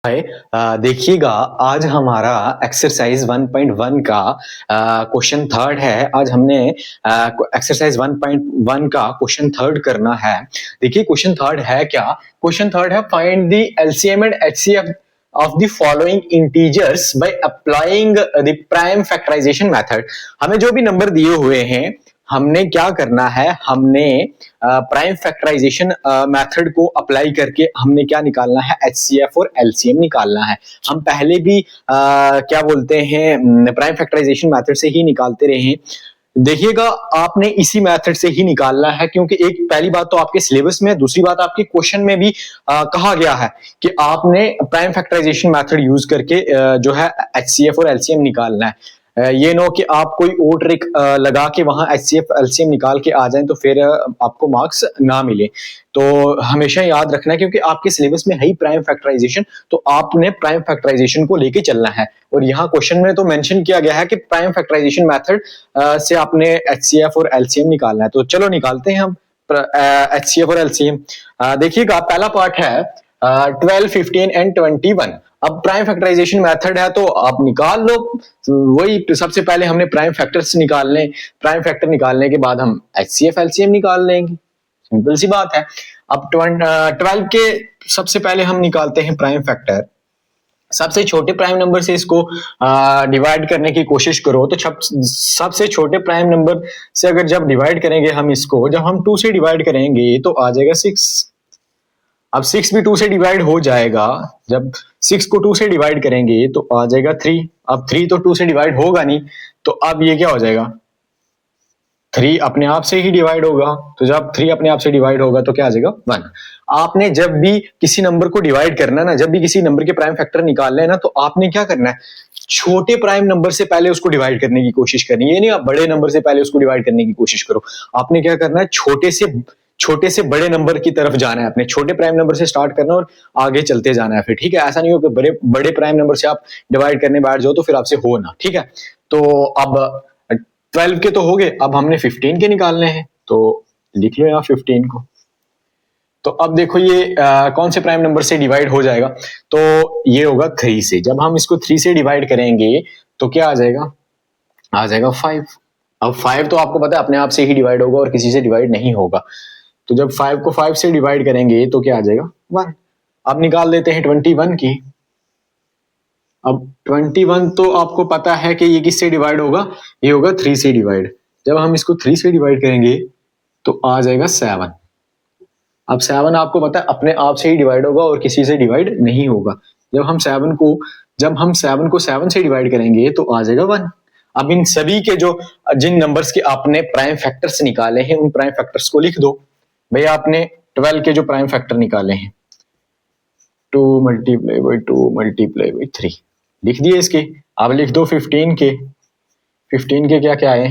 देखिएगा आज हमारा एक्सरसाइज 1.1 का क्वेश्चन थर्ड है। आज हमने एक्सरसाइज 1.1 का क्वेश्चन थर्ड करना है। देखिए क्वेश्चन थर्ड है क्या? क्वेश्चन थर्ड है find the LCM and HCF of the following integers by applying the prime factorization method। हमें जो भी नंबर दिए हुए हैं हमने क्या करना है, हमने प्राइम फैक्टराइजेशन मेथड को अप्लाई करके हमने क्या निकालना है, एचसीएफ और एलसीएम निकालना है। हम पहले भी क्या बोलते हैं प्राइम फैक्टराइजेशन मेथड से ही निकालते रहे हैं। देखिएगा आपने इसी मेथड से ही निकालना है, क्योंकि एक पहली बात तो आपके सिलेबस में, दूसरी बात आपके क्वेश्चन में भी कहा गया है कि आपने प्राइम फैक्टराइजेशन मेथड यूज करके जो है एचसीएफ और एलसीएम निकालना है। ये नो कि आप कोई और ट्रिक लगा के वहां एचसीएफ एलसीएम निकाल के आ जाएं तो फिर आपको मार्क्स ना मिले। तो हमेशा याद रखना है, क्योंकि आपके सिलेबस में है ही प्राइम फैक्टराइजेशन, तो आपने प्राइम फैक्टराइजेशन को लेके चलना है। और यहाँ क्वेश्चन में तो मेंशन किया गया है कि प्राइम फैक्टराइजेशन मेथड से आपने एचसीएफ और एलसीएम निकालना है। तो चलो निकालते हैं हम एचसीएफ और एलसीएम। देखिएगा पहला पार्ट है 12, 15 एंड 21। अब प्राइम फैक्टराइजेशन मेथड है तो आप निकाल लो। वही सबसे पहले हमने प्राइम फैक्टर्स निकालने, प्राइम फैक्टर निकालने के बाद हम एचसीएफ एलसीएम निकाल लेंगे। सिंपल सी बात है। अब 12 के सबसे पहले हम निकालते हैं प्राइम फैक्टर। सबसे छोटे प्राइम नंबर से इसको डिवाइड करने की कोशिश करो तो सबसे छोटे प्राइम नंबर से अगर जब डिवाइड करेंगे हम इसको, जब हम 2 से डिवाइड करेंगे तो आ जाएगा 6। अब 6 भी 2 से डिवाइड हो जाएगा। जब 6 को 2 से डिवाइड करेंगे तो आ जाएगा 3। अब 3 तो 2 से डिवाइड होगा नहीं, तो अब ये क्या हो जाएगा, 3 अपने आप से ही डिवाइड होगा। तो जब 3 अपने आप से डिवाइड होगा तो क्या आ जाएगा 1। आपने जब भी किसी नंबर को डिवाइड करना है ना, जब भी किसी नंबर के प्राइम फैक्टर निकालने हैं ना, तो आपने क्या करना है, छोटे प्राइम नंबर से पहले उसको डिवाइड करने की कोशिश करनी है। ये नहीं आप बड़े नंबर से पहले उसको डिवाइड करने की कोशिश करो। आपने क्या करना है, छोटे से बड़े नंबर की तरफ जाना है। अपने छोटे प्राइम नंबर से स्टार्ट करना और आगे चलते जाना है फिर, ठीक है। ऐसा नहीं हो कि बड़े प्राइम नंबर से आप डिवाइड करने बैठ जाओ तो फिर आपसे हो ना, ठीक है। तो अब 12 के तो हो गए, अब हमने 15 के निकालने हैं, तो लिख लो यहाँ 15 को। तो अब देखो ये कौन से प्राइम नंबर से डिवाइड हो जाएगा, तो ये होगा 3 से। जब हम इसको 3 से डिवाइड करेंगे तो क्या आ जाएगा, आ जाएगा 5। अब 5 तो आपको पता है अपने आप से ही डिवाइड होगा और किसी से डिवाइड नहीं होगा। तो जब 5 को 5 से डिवाइड करेंगे तो क्या आ जाएगा 1। अब निकाल लेते हैं 21 की। अब 21 तो आपको पता है कि ये किससे डिवाइड होगा, ये होगा 3 से डिवाइड। जब हम इसको 3 से डिवाइड करेंगे तो आ जाएगा 7। अब 7 आपको पता है अपने आप से ही डिवाइड होगा और किसी से डिवाइड नहीं होगा। जब हम 7 को 7 से डिवाइड करेंगे तो आ जाएगा 1। अब इन सभी के जिन नंबर्स के आपने प्राइम फैक्टर्स निकाले हैं उन प्राइम फैक्टर्स को लिख दो। भैया आपने 12 के जो प्राइम फैक्टर निकाले हैं 2 मल्टीप्लाई बाई 2 मल्टीप्लाई बाई 3 लिख दिए इसके। अब लिख दो 15 के। 15 के क्या क्या आए,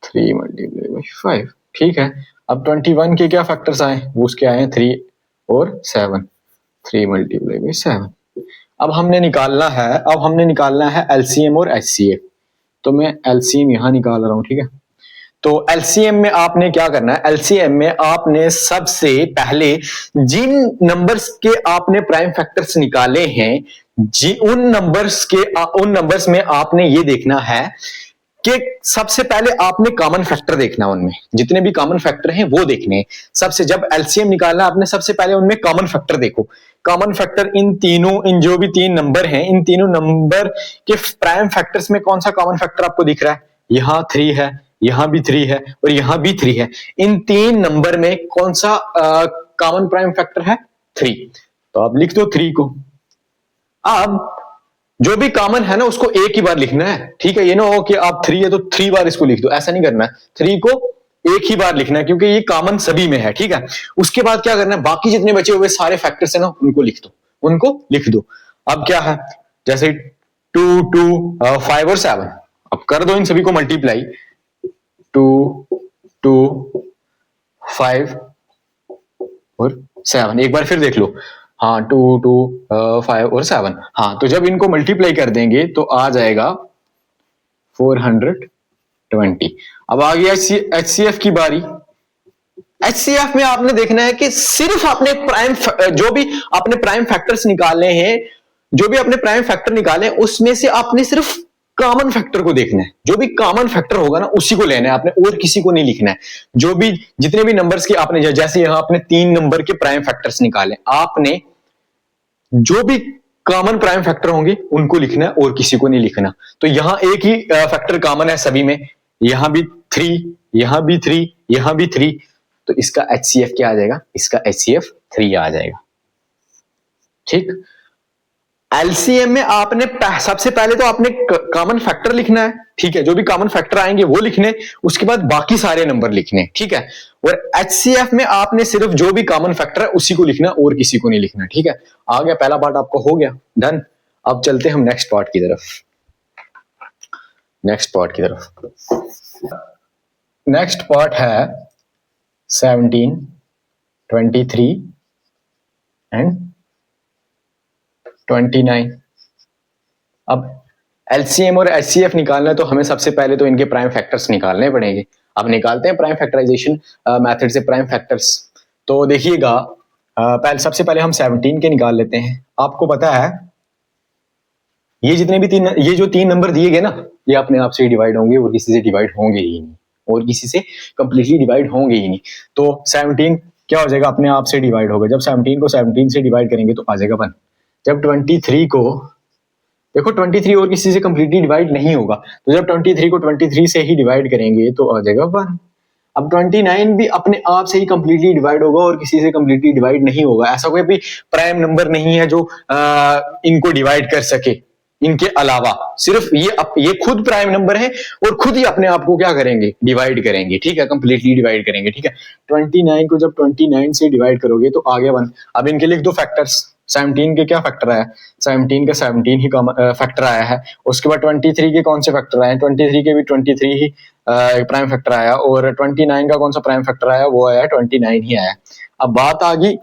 3 मल्टीप्लाई बाई 5, ठीक है। अब 21 के क्या फैक्टर्स आए, वो उसके आए 3 और 7, 3 मल्टीप्लाई बाई 7। अब हमने निकालना है एलसीएम और एचसीएफ। तो मैं एलसीएम यहां निकाल रहा हूं, ठीक है। तो एलसीएम में आपने क्या करना है, एलसीएम में आपने सबसे पहले जिन नंबर्स के आपने प्राइम फैक्टर्स निकाले हैं उन नंबर्स में आपने ये देखना है कि सबसे पहले आपने कॉमन फैक्टर देखना, उनमें जितने भी कॉमन फैक्टर हैं वो देखने हैं। सबसे जब एलसीएम निकालना आपने सबसे पहले उनमें कॉमन फैक्टर देखो। कॉमन फैक्टर इन जो भी 3 नंबर हैं, इन तीनों नंबर के प्राइम फैक्टर्स में कौन सा कॉमन फैक्टर आपको दिख रहा है, यहां 3 है, यहां भी 3 है और यहां भी 3 है। इन 3 नंबर में कौन सा कॉमन प्राइम फैक्टर है, 3। तो आप लिख दो 3 को। अब जो भी कॉमन है ना उसको एक ही बार लिखना है, ठीक है। ये ना हो कि आप 3 है तो 3 बार इसको लिख दो, ऐसा नहीं करना है। 3 को एक ही बार लिखना है क्योंकि ये कॉमन सभी में है, ठीक है। उसके बाद क्या करना है, बाकी जितने बचे हुए सारे फैक्टर्स है ना उनको लिख दो। अब क्या है, जैसे 2, 2, 5 और 7, अब कर दो इन सभी को मल्टीप्लाई। 2, 2, 5 और 7, एक बार फिर देख लो। हाँ 2, 2, 5 और 7। हाँ तो जब इनको मल्टीप्लाई कर देंगे तो आ जाएगा 420। अब आ गया एचसीएफ की बारी। एचसीएफ में आपने देखना है कि सिर्फ आपने प्राइम जो भी आपने प्राइम फैक्टर्स निकाले हैं, जो भी आपने प्राइम फैक्टर निकाले उसमें से आपने सिर्फ कॉमन फैक्टर को देखना है। जो भी कॉमन फैक्टर होगा ना उसी को लेना है आपने, और किसी को नहीं लिखना है। जो भी जितने भी नंबर्स के आपने, जैसे यहां आपने 3 नंबर के प्राइम फैक्टर्स निकाले, आपने जो भी कॉमन प्राइम फैक्टर होंगे उनको लिखना है और किसी को नहीं लिखना। तो यहां एक ही फैक्टर कॉमन है सभी में, यहां भी 3, यहां भी 3, यहां भी 3, तो इसका एचसीएफ क्या आ जाएगा? इसका एचसीएफ 3 आ जाएगा। ठीक। एलसीएम में आपने सबसे पहले तो आपने कॉमन फैक्टर लिखना है, ठीक है, जो भी कॉमन फैक्टर आएंगे वो लिखने, उसके बाद बाकी सारे नंबर लिखने, ठीक है। और एचसीएफ में आपने सिर्फ जो भी कॉमन फैक्टर है उसी को लिखना और किसी को नहीं लिखना, ठीक है। आ गया, पहला पार्ट आपको हो गया, डन। अब चलते हम नेक्स्ट पार्ट की तरफ। नेक्स्ट पार्ट है 17, 23 एंड 29। अब एलसीएम और एचसीएफ निकालना है तो हमें सबसे पहले तो इनके प्राइम फैक्टर्स निकालने पड़ेंगे। अब निकालते हैं प्राइम फैक्टराइजेशन मेथड से प्राइम फैक्टर्स। तो देखिएगा, सबसे पहले हम 17 के निकाल लेते हैं। आपको पता है ये जितने भी ये जो 3 नंबर दिए गए ना, ये अपने आप से डिवाइड होंगे और किसी से डिवाइड होंगे ही नहीं, और किसी से कंप्लीटली डिवाइड होंगे ही नहीं। तो 17 क्या हो जाएगा? अपने आप से डिवाइड होगा। जब 17 को 17 से डिवाइड करेंगे तो आ जाएगा 1। जब 23 को देखो, 23 और किसी से कंप्लीटली डिवाइड नहीं होगा, तो जब 23 को 23 से ही डिवाइड करेंगे तो आ जाएगा 1। अब 29 भी अपने आप से ही कंप्लीटली डिवाइड होगा और किसी से कंप्लीटली डिवाइड नहीं होगा। ऐसा कोई भी प्राइम नंबर नहीं है जो इनको डिवाइड कर सके। इनके अलावा सिर्फ ये खुद प्राइम नंबर है और खुद ही अपने आप को क्या करेंगे? डिवाइड करेंगे, ठीक है, कंप्लीटली डिवाइड करेंगे, ठीक है। 29 को जब 29 से डिवाइड करोगे तो आ गया 1। अब इनके लिख दो फैक्टर्स। 17 के क्या फैक्टर आया? 17 का 17 ही फैक्टर आया है। उसके बाद 23 के कौन से फैक्टर आए? 23 के भी 23 ही प्राइम फैक्टर आया, और 29 का कौन सा प्राइम फैक्टर आया? वो आया 29 ही आया। अब बात आ गई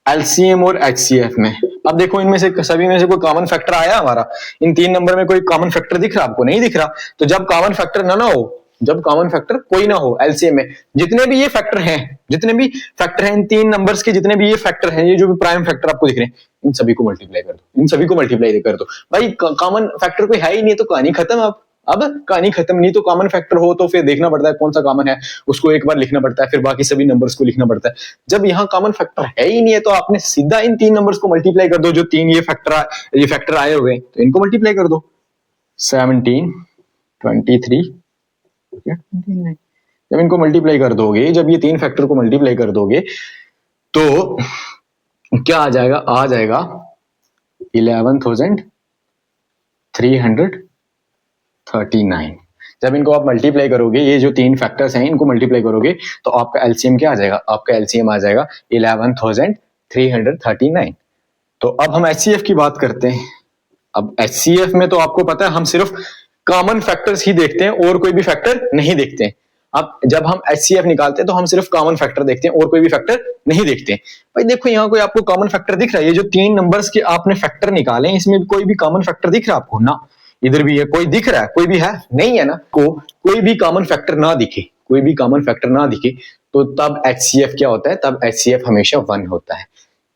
एलसीएम और एचसीएफ में। अब देखो, इनमें से सभी में से कोई कॉमन फैक्टर आया हमारा? इन 3 नंबर में कोई कॉमन फैक्टर दिख रहा आपको? नहीं दिख रहा। तो जब कॉमन फैक्टर ना हो, जब कॉमन फैक्टर कोई ना हो एलसीएम में, जितने भी ये फैक्टर हैं, जितने भी फैक्टर हैं इन 3 नंबर्स के, जितने भी ये फैक्टर हैं, ये जो भी प्राइम फैक्टर आपको दिख रहे हैं, इन सभी को मल्टीप्लाई कर दो। इन सभी को मल्टीप्लाई कर दो भाई। कॉमन फैक्टर कोई है ही नहीं तो कहानी खत्म। अब कहानी खत्म। नहीं तो कॉमन फैक्टर हो तो फिर देखना पड़ता है कौन सा कॉमन है, उसको एक बार लिखना पड़ता है, फिर बाकी सभी नंबर्स को लिखना पड़ता है। जब यहाँ कॉमन फैक्टर है ही नहीं है तो आपने सीधा इन 3 नंबर्स को मल्टीप्लाई कर दो। जो 3 ये फैक्टर आए हुए तो इनको मल्टीप्लाई कर दो। 17, 23, 29। जब इनको मल्टीप्लाई कर दोगे, जब ये 3 फैक्टर को मल्टीप्लाई कर दोगे तो क्या आ जाएगा? आ जाएगा 11,339। जब इनको आप मल्टीप्लाई करोगे, ये जो 3 फैक्टर्स हैं इनको मल्टीप्लाई करोगे तो आपका एलसीएम क्या आ जाएगा? आपका एलसीएम आ जाएगा 11,339। तो अब हम एचसीएफ की बात करते हैं। अब एचसीएफ में तो आपको पता है हम सिर्फ कॉमन फैक्टर्स ही देखते हैं और कोई भी फैक्टर नहीं देखते हैं। अब जब हम एचसीएफ निकालते हैं तो हम सिर्फ कॉमन फैक्टर देखते हैं और कोई भी फैक्टर नहीं देखते हैं। भाई देखो, यहाँ कोई आपको कॉमन फैक्टर दिख रहा है? ये जो 3 नंबर्स के आपने फैक्टर निकाले, इसमें कोई भी कॉमन फैक्टर दिख रहा है आपको? ना। इधर भी है, कोई दिख रहा है? कोई भी है? नहीं है ना। कोई भी कॉमन फैक्टर ना दिखे, कोई भी कॉमन फैक्टर ना दिखे तो तब एचसीएफ क्या होता है? तब एचसीएफ हमेशा 1 होता है।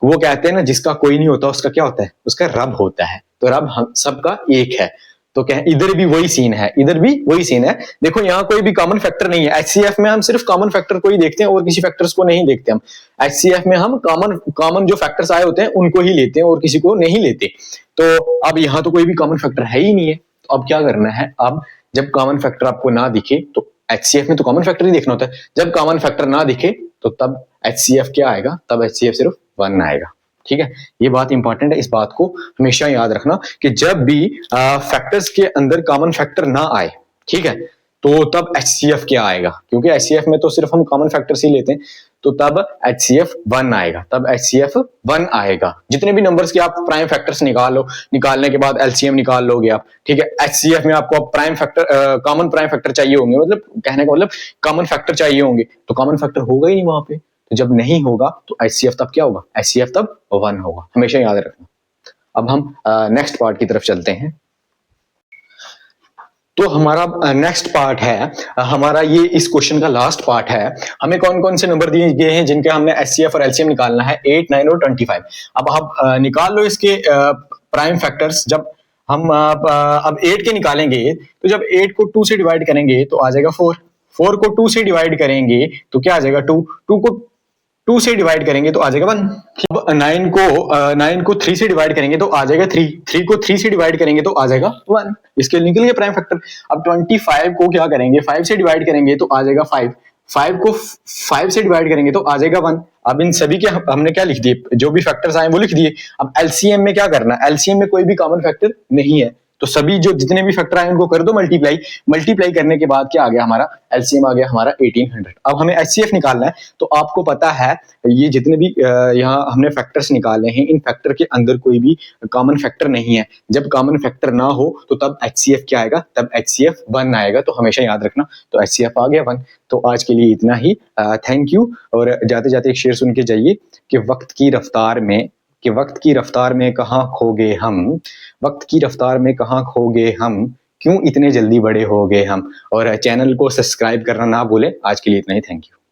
वो कहते हैं ना, जिसका कोई नहीं होता उसका क्या होता है? उसका रब होता है। तो रब हम सबका एक है। तो क्या इधर भी वही सीन है? इधर भी वही सीन है। देखो, यहाँ कोई भी कॉमन फैक्टर नहीं है। एचसीएफ में हम सिर्फ कॉमन फैक्टर को ही देखते हैं और किसी फैक्टर्स को नहीं देखते। हम एचसीएफ में हम कॉमन जो फैक्टर्स आए होते हैं उनको ही लेते हैं और किसी को नहीं लेते। तो अब यहाँ तो कोई भी कॉमन फैक्टर है ही नहीं है। तो अब क्या करना है? अब जब कॉमन फैक्टर आपको ना दिखे तो एचसीएफ में तो कॉमन फैक्टर ही देखना होता है। जब कॉमन फैक्टर ना दिखे तो तब एचसीएफ क्या आएगा? तब एचसीएफ सिर्फ 1 आएगा। ठीक है, ये बात इंपॉर्टेंट है। इस बात को हमेशा याद रखना कि जब भी फैक्टर्स के अंदर कॉमन फैक्टर ना आए, ठीक है, तो तब एचसीएफ क्या आएगा? क्योंकि एचसीएफ में तो सिर्फ हम कॉमन फैक्टर्स ही लेते हैं, तो तब एचसीएफ 1 आएगा। तब एचसीएफ 1 आएगा। जितने भी नंबर्स के आप प्राइम फैक्टर्स निकालो, निकालने के बाद एलसीएम निकाल लोगे आप, ठीक है। एचसीएफ में आपको prime factor, common prime factor चाहिए होंगे, मतलब कहने का मतलब कॉमन फैक्टर चाहिए होंगे, तो कॉमन फैक्टर होगा ही नहीं वहां पे। तो जब नहीं होगा तो एचसीएफ तब क्या होगा? एचसीएफ तब 1 होगा। हमेशा याद रखना। अब हम नेक्स्ट पार्ट की तरफ चलते हैं। तो हमारा नेक्स्ट पार्ट है, हमारा ये इस क्वेश्चन का लास्ट पार्ट है। हमें कौन कौन से नंबर दिए गए हैं जिनके हमने एचसीएफ और एलसीएम निकालना है, 8, 9 और 25। अब आप निकाल लो इसके प्राइम फैक्टर्स। जब हम अब 8 के निकालेंगे तो जब 8 को 2 से डिवाइड करेंगे तो आ जाएगा 4, 4 को 2 से डिवाइड करेंगे तो क्या आ जाएगा 2, 2 को 2 से डिवाइड करेंगे तो आ जाएगा 1। अब 9 को 3 से डिवाइड करेंगे तो आ जाएगा 3, 3 को 3 से डिवाइड करेंगे तो आ जाएगा 1। इसके निकल गए प्राइम फैक्टर। अब 25 को क्या करेंगे, 5 से डिवाइड करेंगे तो आ जाएगा 5, 5 को 5 से डिवाइड करेंगे तो आ जाएगा 1। अब इन सभी के हमने क्या लिख दिए, जो भी फैक्टर्स आए वो लिख दिए। अब एलसीएम में क्या करना है, एलसीएम में कोई भी कॉमन फैक्टर नहीं है, तो सभी जो जितने भी फैक्टर आए उनको कर दो मल्टीप्लाई। मल्टीप्लाई करने के बाद क्या आ गया, हमारा एलसीएम आ गया हमारा 1800। अब हमें एचसीएफ निकालना है। तो आपको पता है ये जितने भी यहाँ हमने फैक्टर्स निकाले हैं, इन फैक्टर के अंदर कोई भी कॉमन फैक्टर नहीं है। जब कॉमन फैक्टर ना हो तो तब एचसीएफ क्या आएगा, तब एचसीएफ 1 आएगा। तो हमेशा याद रखना। तो एचसीएफ आ गया 1। तो आज के लिए इतना ही। Thank you. और जाते जाते एक शेर सुन के जाइए कि वक्त की रफ्तार में कहाँ खो गए हम, वक्त की रफ्तार में कहाँ खो गए हम, क्यों इतने जल्दी बड़े हो गए हम। और चैनल को सब्सक्राइब करना ना भूलें। आज के लिए इतना ही। Thank you.